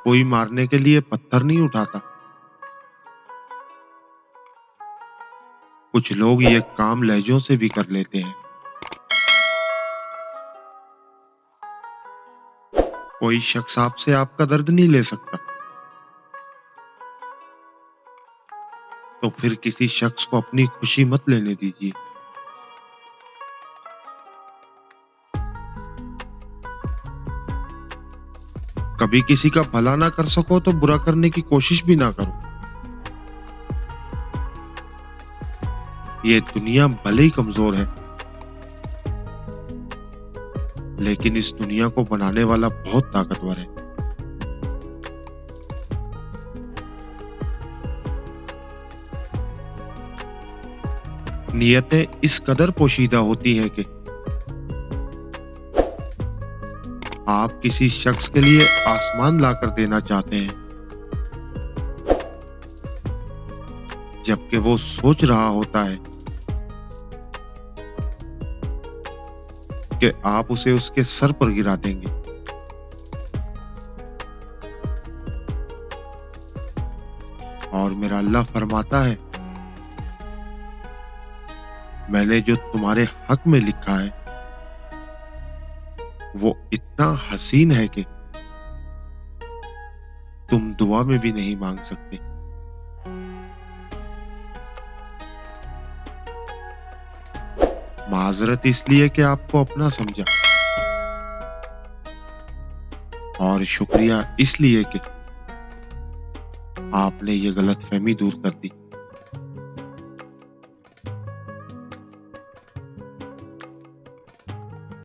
कोई मारने के लिए पत्थर नहीं उठाता। कुछ लोग ये काम लहजों से भी कर लेते हैं। कोई शख्स आपसे आपका दर्द नहीं ले सकता, तो फिर किसी शख्स को अपनी खुशी मत लेने दीजिए। कभी किसी का भला ना कर सको तो बुरा करने की कोशिश भी ना करो। ये दुनिया भले ही कमजोर है, लेकिन इस दुनिया को बनाने वाला बहुत ताकतवर है। नियतें इस कदर पोशीदा होती हैं कि आप किसी शख्स के लिए आसमान लाकर देना चाहते हैं, जबकि वो सोच रहा होता है कि आप उसे उसके सर पर गिरा देंगे। और मेरा अल्लाह फरमाता है, मैंने जो तुम्हारे हक में लिखा है वो इतना हसीन है कि तुम दुआ में भी नहीं मांग सकते। माजरत इसलिए कि आपको अपना समझा, और शुक्रिया इसलिए कि आपने ये गलतफहमी दूर कर दी।